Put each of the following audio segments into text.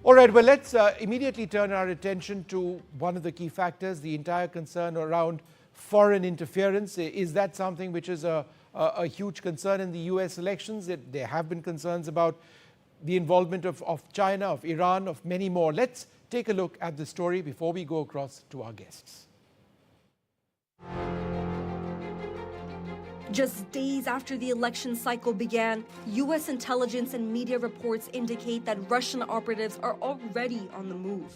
All right, well, let's immediately turn our attention to one of the key factors, the entire concern around foreign interference. Is that something which is a huge concern in the US elections? There have been concerns about the involvement of China, of Iran, of many more. Let's take a look at the story before we go across to our guests. Just days after the election cycle began, U.S. intelligence and media reports indicate that Russian operatives are already on the move.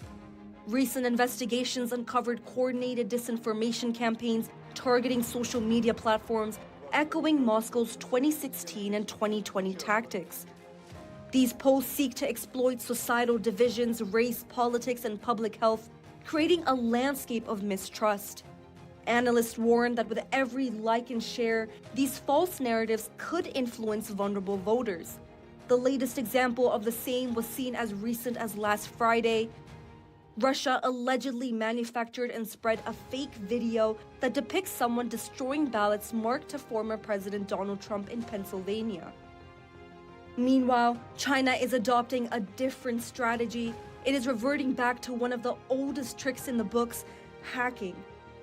Recent investigations uncovered coordinated disinformation campaigns targeting social media platforms, echoing Moscow's 2016 and 2020 tactics. These posts seek to exploit societal divisions, race, politics, and public health, creating a landscape of mistrust. Analysts warn that with every like and share, these false narratives could influence vulnerable voters. The latest example of the same was seen as recent as last Friday. Russia allegedly manufactured and spread a fake video that depicts someone destroying ballots marked to former President Donald Trump in Pennsylvania. Meanwhile, China is adopting a different strategy. It is reverting back to one of the oldest tricks in the books, hacking.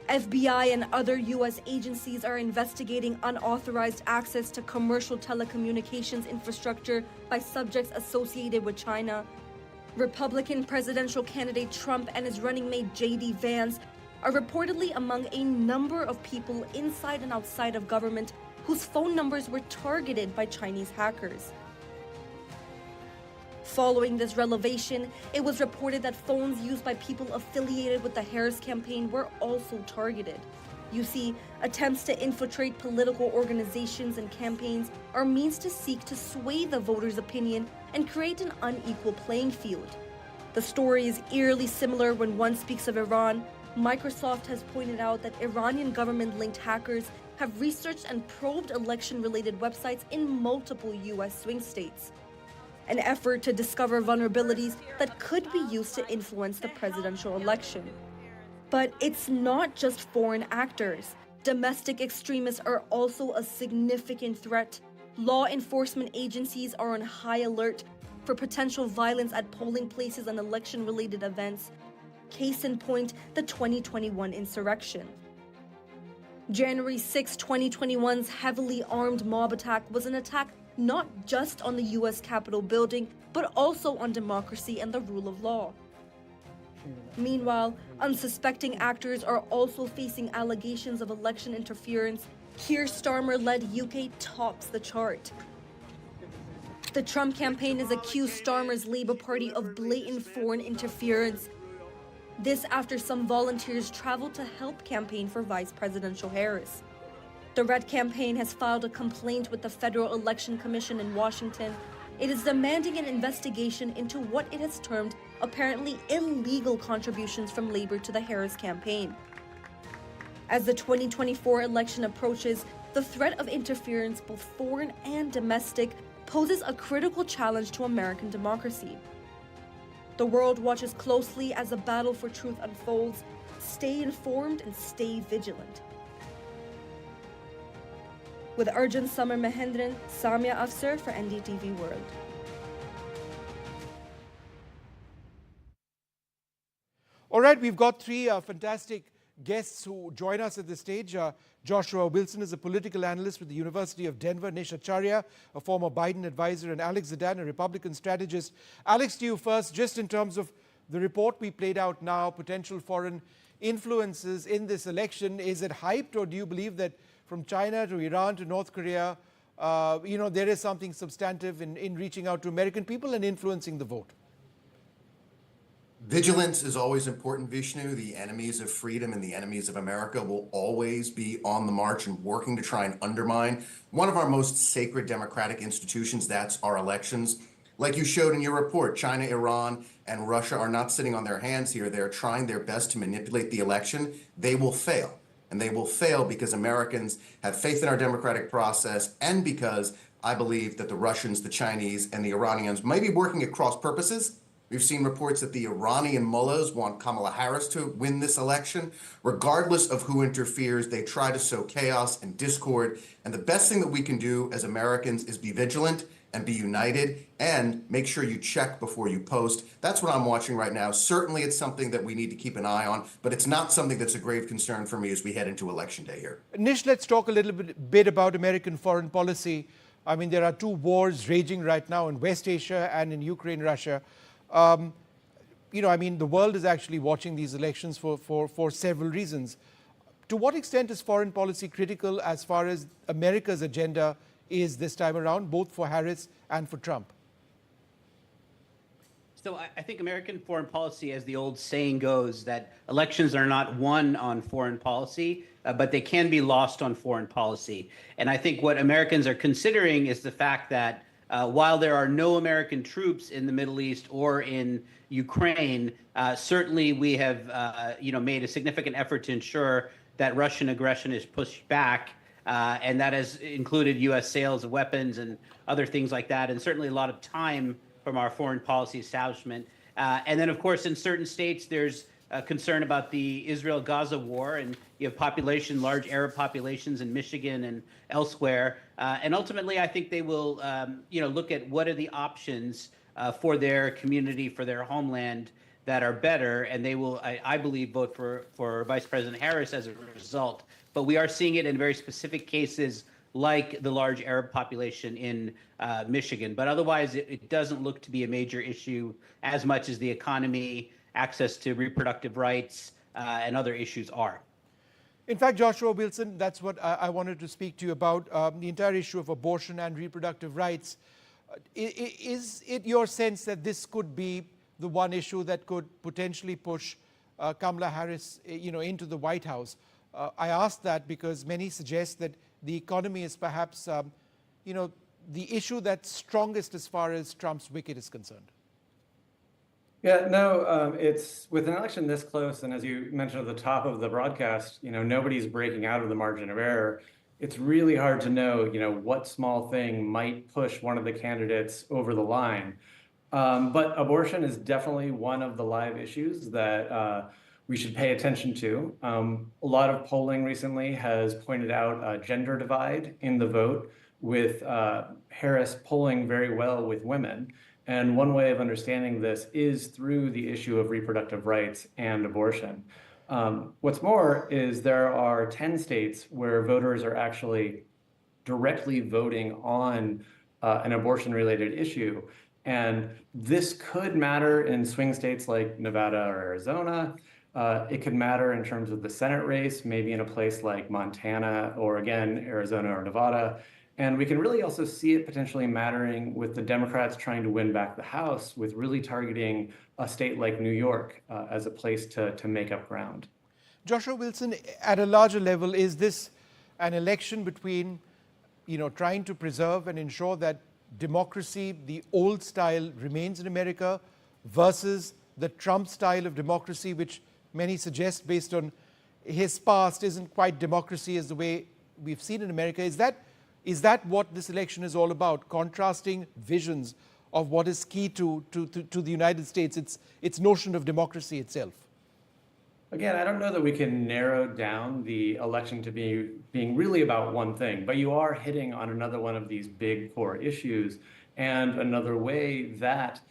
FBI and other U.S. agencies are investigating unauthorized access to commercial telecommunications infrastructure by subjects associated with China. Republican presidential candidate Trump and his running mate J.D. Vance are reportedly among a number of people inside and outside of government whose phone numbers were targeted by Chinese hackers. Following this revelation, it was reported that phones used by people affiliated with the Harris campaign were also targeted. You see, attempts to infiltrate political organizations and campaigns are means to seek to sway the voters' opinion and create an unequal playing field. The story is eerily similar when one speaks of Iran. Microsoft has pointed out that Iranian government-linked hackers have researched and probed election-related websites in multiple U.S. swing states. An effort to discover vulnerabilities that could be used to influence the presidential election. But it's not just foreign actors. Domestic extremists are also a significant threat. Law enforcement agencies are on high alert for potential violence at polling places and election-related events. Case in point, the 2021 insurrection. January 6, 2021's heavily armed mob attack was an attack not just on the U.S. Capitol building, but also on democracy and the rule of law. Meanwhile, unsuspecting actors are also facing allegations of election interference. Keir Starmer-led UK tops the chart. The Trump campaign has accused Starmer's Labour Party of blatant foreign interference. This after some volunteers traveled to help campaign for Vice Presidential Harris. The Red campaign has filed a complaint with the Federal Election Commission in Washington. It is demanding an investigation into what it has termed apparently illegal contributions from Labour to the Harris campaign. As the 2024 election approaches, the threat of interference, both foreign and domestic, poses a critical challenge to American democracy. The world watches closely as the battle for truth unfolds. Stay informed and stay vigilant. With Arjun Samar Mahendran, Samya Afsar for NDTV World. All right, we've got three fantastic guests who join us at this stage. Joshua Wilson is a political analyst with the University of Denver, Nish Acharya, a former Biden advisor, and Alex Zidane, a Republican strategist. Alex, to you first, just in terms of the report we played out now, potential foreign influences in this election, is it hyped, or do you believe that from China to Iran to North Korea, there is something substantive in reaching out to American people and influencing the vote? Vigilance is always important, Vishnu. The enemies of freedom and the enemies of America will always be on the march and working to try and undermine one of our most sacred democratic institutions, that's our elections. Like you showed in your report, China, Iran, and Russia are not sitting on their hands here. They're trying their best to manipulate the election. They will fail. And they will fail because Americans have faith in our democratic process and because I believe that the Russians, the Chinese, and the Iranians may be working at cross purposes. We've seen reports that the Iranian mullahs want Kamala Harris to win this election. Regardless of who interferes, they try to sow chaos and discord. And the best thing that we can do as Americans is be vigilant and be united, and make sure you check before you post. That's what I'm watching right now. Certainly it's something that we need to keep an eye on, but it's not something that's a grave concern for me as we head into election day here. Nish, let's talk a little bit about American foreign policy. I mean, there are two wars raging right now in West Asia and in Ukraine, Russia. I mean, the world is actually watching these elections for several reasons. To what extent is foreign policy critical as far as America's agenda is this time around, both for Harris and for Trump? So I think American foreign policy, as the old saying goes, that elections are not won on foreign policy, but they can be lost on foreign policy. And I think what Americans are considering is the fact that while there are no American troops in the Middle East or in Ukraine, certainly we have made a significant effort to ensure that Russian aggression is pushed back. And that has included U.S. sales of weapons and other things like that, and certainly a lot of time from our foreign policy establishment. And then, of course, in certain states, there's concern about the Israel-Gaza war, and you have large Arab populations in Michigan and elsewhere. And ultimately, I think they will, look at what are the options for their community, for their homeland that are better, and they will, I believe, vote for Vice President Harris as a result. But we are seeing it in very specific cases like the large Arab population in Michigan. But otherwise, it doesn't look to be a major issue as much as the economy, access to reproductive rights, and other issues are. In fact, Joshua Wilson, that's what I wanted to speak to you about, the entire issue of abortion and reproductive rights. Is it your sense that this could be the one issue that could potentially push Kamala Harris, into the White House? I ask that because many suggest that the economy is perhaps, the issue that's strongest as far as Trump's wicket is concerned. Yeah, no, it's with an election this close, and as you mentioned at the top of the broadcast, nobody's breaking out of the margin of error. It's really hard to know, what small thing might push one of the candidates over the line. But abortion is definitely one of the live issues that we should pay attention to. A lot of polling recently has pointed out a gender divide in the vote, with Harris polling very well with women. And one way of understanding this is through the issue of reproductive rights and abortion. What's more is there are 10 states where voters are actually directly voting on an abortion-related issue. And this could matter in swing states like Nevada or Arizona. It could matter in terms of the Senate race, maybe in a place like Montana or, again, Arizona or Nevada. And we can really also see it potentially mattering with the Democrats trying to win back the House, with really targeting a state like New York as a place to make up ground. Joshua Wilson, at a larger level, is this an election between, trying to preserve and ensure that democracy, the old style, remains in America, versus the Trump style of democracy, which many suggest, based on his past, isn't quite democracy as the way we've seen in America? Is that what this election is all about? Contrasting visions of what is key to the United States, its notion of democracy itself? Again, I don't know that we can narrow down the election to being really about one thing, but you are hitting on another one of these big core issues, and another way that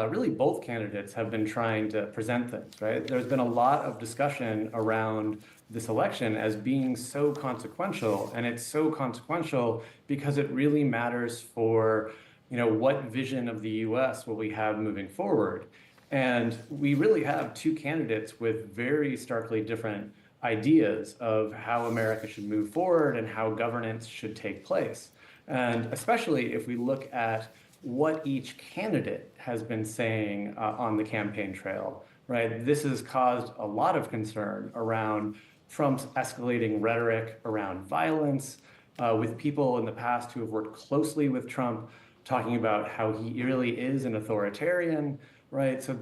really both candidates have been trying to present things, right? There's been a lot of discussion around this election as being so consequential, and it's so consequential because it really matters for, what vision of the U.S. will we have moving forward. And we really have two candidates with very starkly different ideas of how America should move forward and how governance should take place. And especially if we look at what each candidate has been saying on the campaign trail, right? This has caused a lot of concern around Trump's escalating rhetoric around violence, with people in the past who have worked closely with Trump talking about how he really is an authoritarian, right? So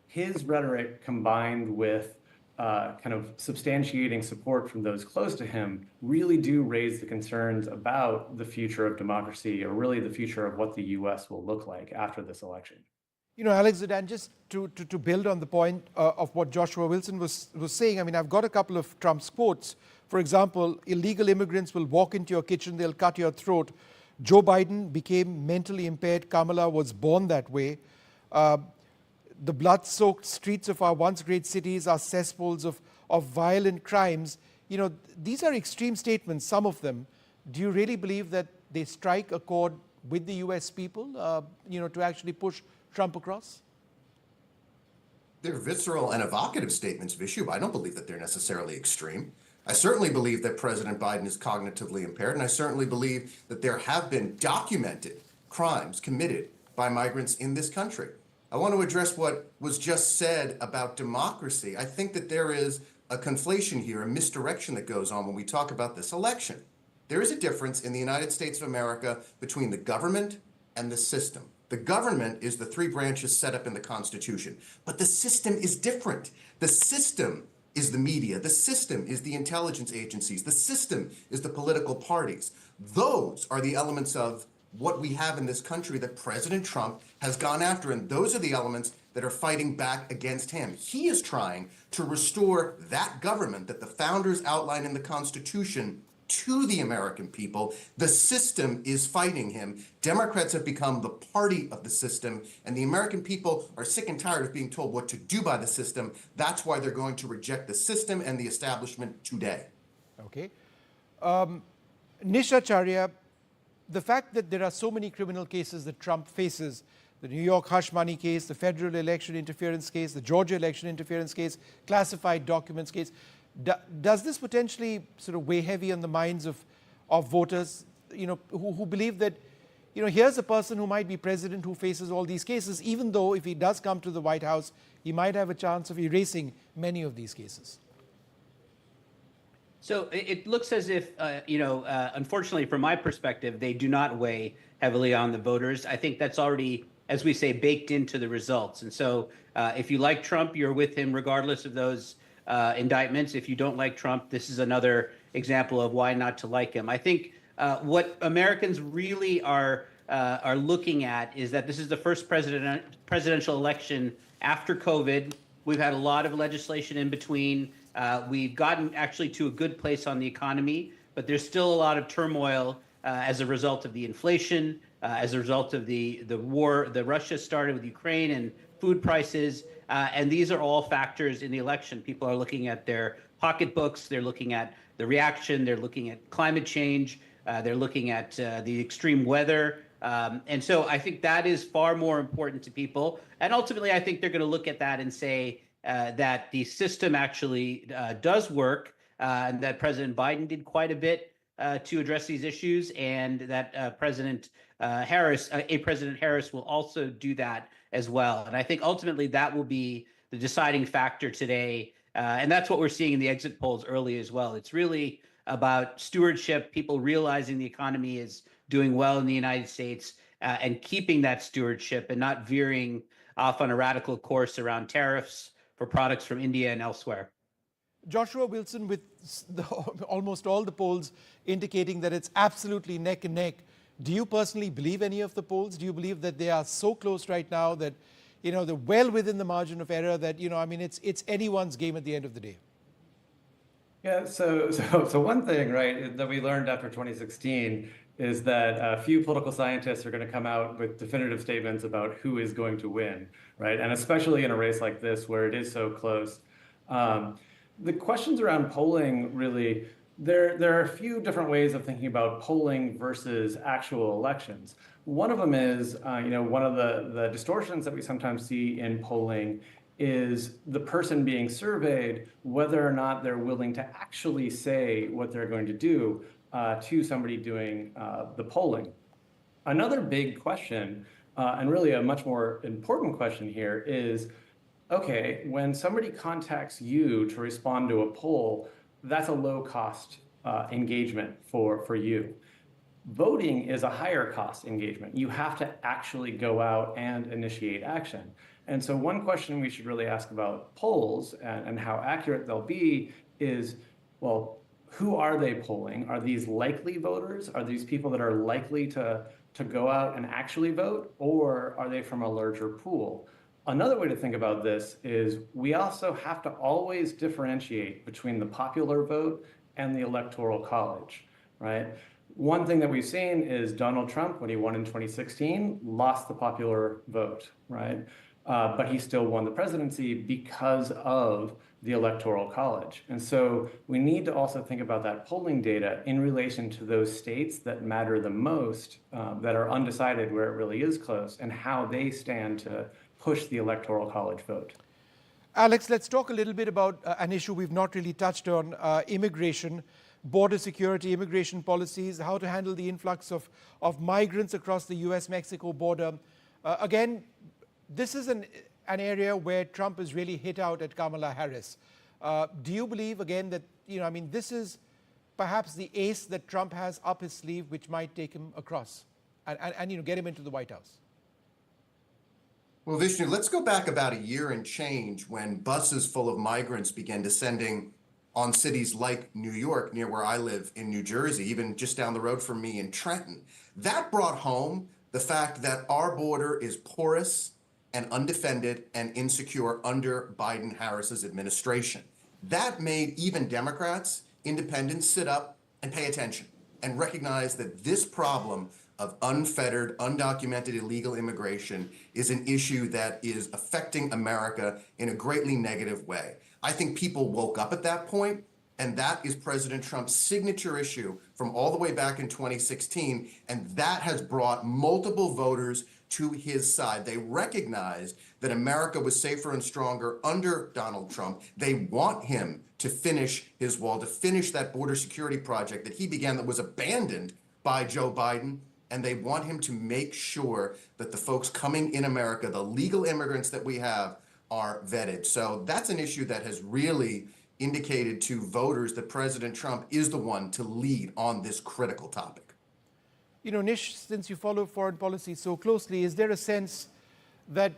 his rhetoric combined with kind of substantiating support from those close to him really do raise the concerns about the future of democracy, or really the future of what the U.S. will look like after this election. Alex Zidane, just to build on the point of what Joshua Wilson was saying, I mean, I've got a couple of Trump's quotes. For example, illegal immigrants will walk into your kitchen, they'll cut your throat. Joe Biden became mentally impaired. Kamala was born that way. The blood-soaked streets of our once great cities are cesspools of violent crimes. You know, these are extreme statements, some of them. Do you really believe that they strike a chord with the US people, to actually push Trump across? They're visceral and evocative statements, Vishu, but I don't believe that they're necessarily extreme. I certainly believe that President Biden is cognitively impaired, and I certainly believe that there have been documented crimes committed by migrants in this country. I want to address what was just said about democracy. I think that there is a conflation here, a misdirection that goes on when we talk about this election. There is a difference in the United States of America between the government and the system. The government is the three branches set up in the Constitution, but the system is different. The system is the media. The system is the intelligence agencies. The system is the political parties. Those are the elements of what we have in this country that President Trump has gone after, and those are the elements that are fighting back against him. He is trying to restore that government that the founders outlined in the Constitution to the American people. The system is fighting him. Democrats have become the party of the system, and the American people are sick and tired of being told what to do by the system. That's why they're going to reject the system and the establishment today. Okay. Nisha Charya, the fact that there are so many criminal cases that Trump faces, the New York hush money case, the federal election interference case, the Georgia election interference case, classified documents case, does this potentially sort of weigh heavy on the minds of voters, who believe that, here's a person who might be president who faces all these cases, even though if he does come to the White House, he might have a chance of erasing many of these cases? So it looks as if, unfortunately, from my perspective, they do not weigh heavily on the voters. I think that's already, as we say, baked into the results. And so if you like Trump, you're with him regardless of those indictments. If you don't like Trump, this is another example of why not to like him. I think what Americans really are looking at is that this is the first presidential election after COVID. We've had a lot of legislation in between. We've gotten actually to a good place on the economy, but there's still a lot of turmoil as a result of the inflation, as a result of the war that Russia started with Ukraine and food prices. And these are all factors in the election. People are looking at their pocketbooks. They're looking at the reaction. They're looking at climate change. They're looking at the extreme weather. And so I think that is far more important to people. And ultimately, I think they're going to look at that and say that the system actually does work, and that President Biden did quite a bit to address these issues, and that President Harris will also do that as well. And I think ultimately that will be the deciding factor today. And that's what we're seeing in the exit polls early as well. It's really about stewardship, people realizing the economy is doing well in the United States, and keeping that stewardship and not veering off on a radical course around tariffs for products from India and elsewhere. Joshua Wilson, with almost all the polls indicating that it's absolutely neck and neck, do you personally believe any of the polls? Do you believe that they are so close right now that, they're well within the margin of error that, it's anyone's game at the end of the day? Yeah, so one thing, right, that we learned after 2016 is that a few political scientists are going to come out with definitive statements about who is going to win, right? And especially in a race like this where it is so close. The questions around polling, really, there are a few different ways of thinking about polling versus actual elections. One of them is, one of the distortions that we sometimes see in polling is the person being surveyed, whether or not they're willing to actually say what they're going to do to somebody doing the polling. Another big question, and really a much more important question here is, okay, when somebody contacts you to respond to a poll, that's a low cost engagement for you. Voting is a higher cost engagement. You have to actually go out and initiate action. And so one question we should really ask about polls and how accurate they'll be is, well, who are they polling? Are these likely voters? Are these people that are likely to go out and actually vote? Or are they from a larger pool? Another way to think about this is we also have to always differentiate between the popular vote and the electoral college, right? one thing that we've seen is Donald Trump, when he won in 2016, lost the popular vote, right? But he still won the presidency because of the Electoral College. And so we need to also think about that polling data in relation to those states that matter the most, that are undecided where it really is close, and how they stand to push the Electoral College vote. Alex, let's talk a little bit about an issue we've not really touched on, immigration, border security, immigration policies, how to handle the influx of migrants across the US-Mexico border. Again, this is an area where Trump has really hit out at Kamala Harris. Do you believe, again, that, this is perhaps the ace that Trump has up his sleeve, which might take him across and get him into the White House? Well, Vishnu, let's go back about a year and change when buses full of migrants began descending on cities like New York, near where I live in New Jersey, even just down the road from me in Trenton. That brought home the fact that our border is porous and undefended and insecure under Biden-Harris's administration. That made even Democrats, independents, sit up and pay attention and recognize that this problem of unfettered, undocumented illegal immigration is an issue that is affecting America in a greatly negative way. I think people woke up at that point, and that is President Trump's signature issue from all the way back in 2016, and that has brought multiple voters to his side. They recognized that America was safer and stronger under Donald Trump. They want him to finish his wall, to finish that border security project that he began that was abandoned by Joe Biden. And they want him to make sure that the folks coming in America, the legal immigrants that we have, are vetted. So that's an issue that has really indicated to voters that President Trump is the one to lead on this critical topic. Nish, since you follow foreign policy so closely, is there a sense that,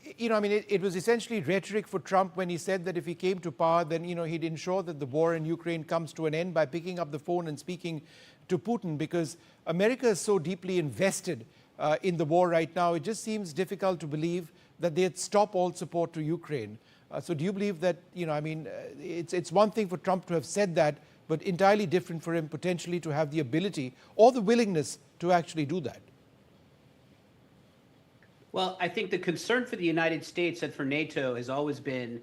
it was essentially rhetoric for Trump when he said that if he came to power, then, he'd ensure that the war in Ukraine comes to an end by picking up the phone and speaking to Putin, because America is so deeply invested in the war right now. It just seems difficult to believe that they'd stop all support to Ukraine. So do you believe that, it's one thing for Trump to have said that, but entirely different for him potentially to have the ability or the willingness to actually do that? Well, I think the concern for the United States and for NATO has always been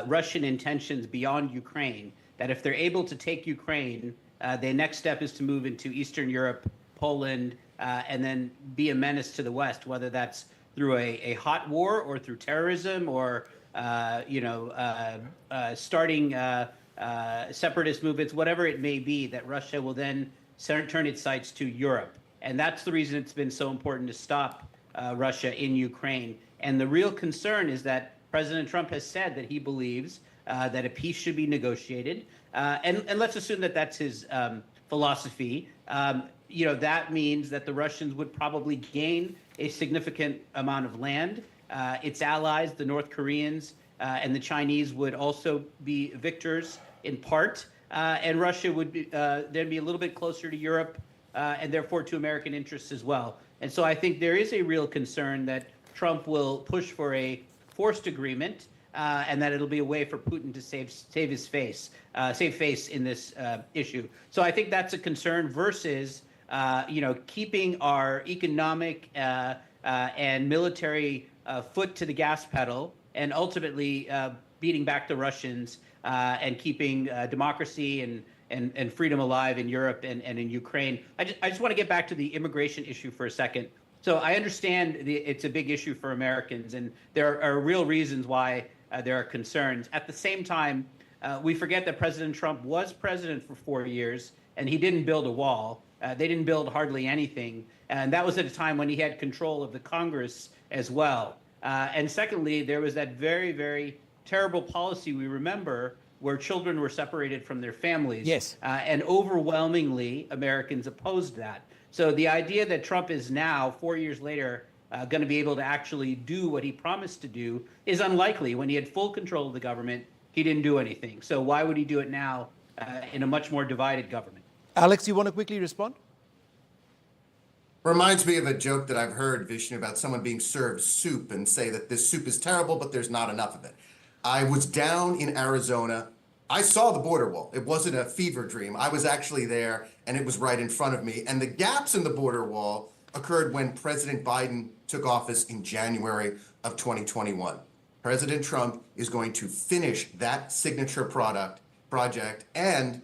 Russian intentions beyond Ukraine, that if they're able to take Ukraine, the next step is to move into Eastern Europe, Poland, and then be a menace to the West, whether that's through a hot war or through terrorism or, starting separatist movements, whatever it may be, that Russia will then turn its sights to Europe. And that's the reason it's been so important to stop Russia in Ukraine. And the real concern is that President Trump has said that he believes that a peace should be negotiated. And let's assume that that's his philosophy. That means that the Russians would probably gain a significant amount of land. Its allies, the North Koreans and the Chinese, would also be victors in part. And Russia would then be a little bit closer to Europe and therefore to American interests as well. And so I think there is a real concern that Trump will push for a forced agreement and that it'll be a way for Putin to save face in this issue. So I think that's a concern versus, keeping our economic and military foot to the gas pedal and ultimately beating back the Russians and keeping democracy and freedom alive in Europe and in Ukraine. I just want to get back to the immigration issue for a second. So I understand it's a big issue for Americans, and there are real reasons why there are concerns. At the same time, we forget that President Trump was president for 4 years, and he didn't build a wall. They didn't build hardly anything. And that was at a time when he had control of the Congress as well. And secondly, there was that very, very terrible policy we remember where children were separated from their families. Yes. And overwhelmingly, Americans opposed that. So the idea that Trump is now, 4 years later, going to be able to actually do what he promised to do is unlikely. When he had full control of the government, he didn't do anything. So why would he do it now in a much more divided government? Alex, you want to quickly respond? Reminds me of a joke that I've heard, Vishnu, about someone being served soup and say that this soup is terrible, but there's not enough of it. I was down in Arizona I saw the border wall. It wasn't a fever dream. I was actually there, and it was right in front of me. And the gaps in the border wall occurred when President Biden took office in January of 2021. President Trump is going to finish that signature project and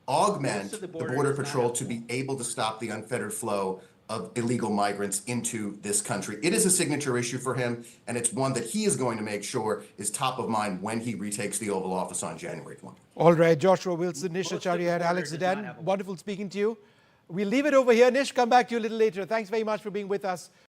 augment the Border Patrol to be able to stop the unfettered flow of illegal migrants into this country. It is a signature issue for him, and it's one that he is going to make sure is top of mind when he retakes the Oval Office on January 20th. All right, Joshua Wilson, Nish Acharya, and Alex Zidane, wonderful speaking to you. We'll leave it over here. Nish, come back to you a little later. Thanks very much for being with us.